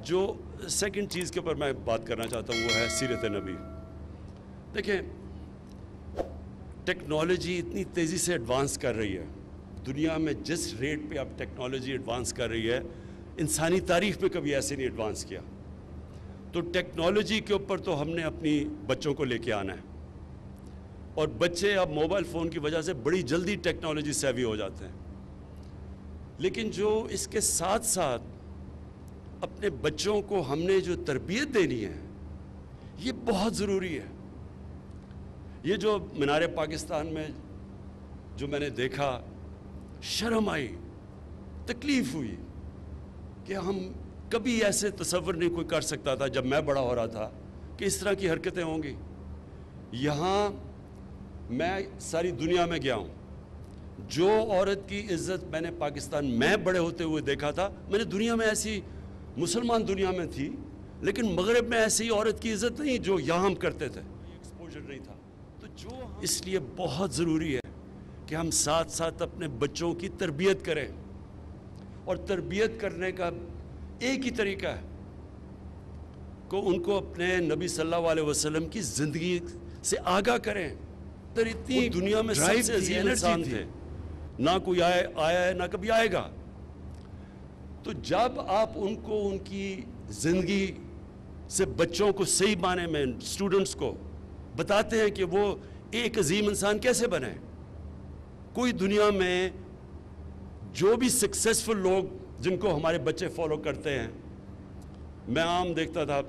جو سیکنڈ چیز کے اوپر میں بات کرنا چاہتا ہوں وہ ہے سیرت نبی. دیکھیں ٹیکنالوجی اتنی تیزی سے ایڈوانس کر رہی ہے دنیا میں، جس ریٹ پہ اب ٹیکنالوجی ایڈوانس کر رہی ہے انسانی تاریخ میں کبھی ایسے نہیں ایڈوانس کیا. تو ٹیکنالوجی کے اوپر تو ہم نے اپنی بچوں کو لے کے آنا ہے، اور بچے اب موبائل فون کی وجہ سے بڑی جلدی ٹیکنالوجی سیوی ہو جاتے ہیں. لیکن جو اس کے ساتھ ساتھ اپنے بچوں کو ہم نے جو تربیت دینی ہے یہ بہت ضروری ہے. یہ جو مینار پاکستان میں جو میں نے دیکھا، شرم آئی، تکلیف ہوئی کہ ہم کبھی ایسے تصور نہیں کوئی کر سکتا تھا جب میں بڑا ہو رہا تھا کہ اس طرح کی حرکتیں ہوں گی. یہاں میں ساری دنیا میں گیا ہوں، جو عورت کی عزت میں نے پاکستان میں بڑے ہوتے ہوئے دیکھا تھا، میں نے دنیا میں ایسی مسلمان دنیا میں تھی لیکن مغرب میں ایسی عورت کی عزت نہیں جو یہاں ہم کرتے تھے، ایکسپوجر نہیں تھا. تو جو اس لیے بہت ضروری ہے کہ ہم ساتھ ساتھ اپنے بچوں کی تربیت کریں، اور تربیت کرنے کا ایک ہی طریقہ ہے کہ ان کو اپنے نبی صلی اللہ علیہ وسلم کی زندگی سے آگاہ کریں. اتنی دنیا میں سب سے عظیم انسان تھے، نہ کوئی آیا ہے نہ کبھی آئے گا. تو جب آپ ان کو ان کی زندگی سے بچوں کو صحیح معنی میں اسٹوڈنٹس کو بتاتے ہیں کہ وہ ایک عظیم انسان کیسے بنے. کوئی دنیا میں جو بھی سکسیسفل لوگ جن کو ہمارے بچے فالو کرتے ہیں، میں عام دیکھتا تھا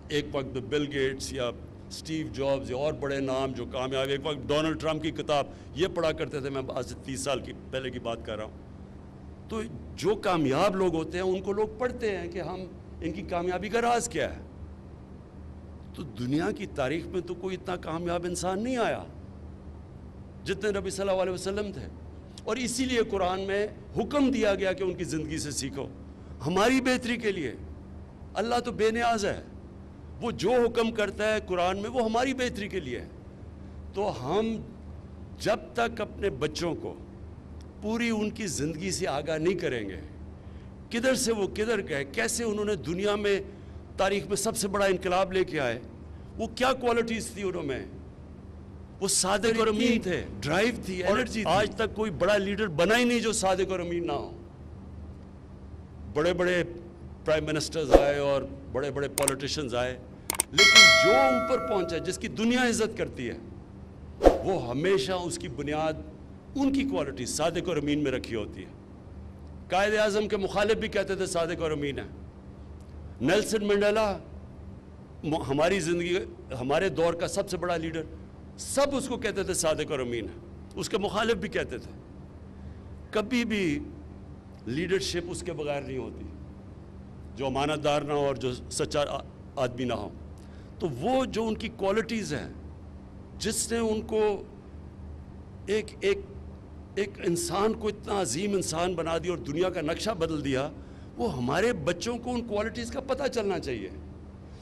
ایک وقت بل گیٹس یا اسٹیو جابز یا اور بڑے نام جو کامیاب، ایک وقت ڈونلڈ ٹرمپ کی کتاب یہ پڑھا کرتے تھے. میں آج سے 30 سال کی پہلے کی بات کر رہا ہوں. تو جو کامیاب لوگ ہوتے ہیں ان کو لوگ پڑھتے ہیں کہ ہم ان کی کامیابی کا راز کیا ہے. تو دنیا کی تاریخ میں تو کوئی اتنا کامیاب انسان نہیں آیا جتنے نبی صلی اللہ علیہ وسلم تھے. اور اسی لیے قرآن میں حکم دیا گیا کہ ان کی زندگی سے سیکھو ہماری بہتری کے لیے. اللہ تو بے نیاز ہے، وہ جو حکم کرتا ہے قرآن میں وہ ہماری بہتری کے لیے ہے. تو ہم جب تک اپنے بچوں کو پوری ان کی زندگی سے آگاہ نہیں کریں گے، کدھر سے وہ کدھر گئے، کیسے انہوں نے دنیا میں تاریخ میں سب سے بڑا انقلاب لے کے آئے، وہ کیا کوالٹیز تھی انہوں میں، وہ صادق اور امین تھے، ڈرائیو تھی، انرجی تھی. آج تک کوئی بڑا لیڈر بنا ہی نہیں جو صادق اور امین نہ ہو. بڑے بڑے پرائم منسٹرز آئے اور بڑے بڑے پولیٹیشنز آئے، لیکن جو اوپر پہنچا جس کی دنیا عزت کرتی ہے وہ ہمیشہ اس کی بنیاد ان کی کوالٹی صادق اور امین میں رکھی ہوتی ہے. قائد اعظم کے مخالف بھی کہتے تھے صادق اور امین ہے. نیلسن منڈیلا ہماری زندگی ہمارے دور کا سب سے بڑا لیڈر، سب اس کو کہتے تھے صادق اور امین ہے. اس کے مخالف بھی کہتے تھے. کبھی بھی لیڈرشپ اس کے بغیر نہیں ہوتی جو امانت دار نہ ہو اور جو سچا آدمی نہ ہو. تو وہ جو ان کی کوالٹیز ہیں جس نے ان کو ایک انسان کو اتنا عظیم انسان بنا دیا اور دنیا کا نقشہ بدل دیا، وہ ہمارے بچوں کو ان کوالٹیز کا پتہ چلنا چاہیے.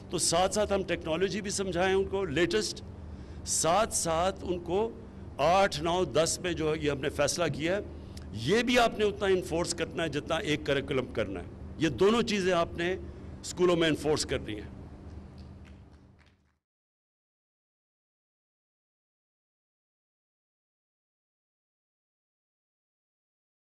تو ساتھ ساتھ ہم ٹیکنالوجی بھی سمجھائیں ان کو لیٹسٹ، ساتھ ساتھ ان کو 8, 9, 10 میں جو یہ ہم نے فیصلہ کیا ہے یہ بھی آپ نے اتنا انفورس کرنا ہے جتنا ایک کریکولم کرنا ہے. یہ دونوں چیزیں آپ نے اسکولوں میں انفورس کرنی ہیں.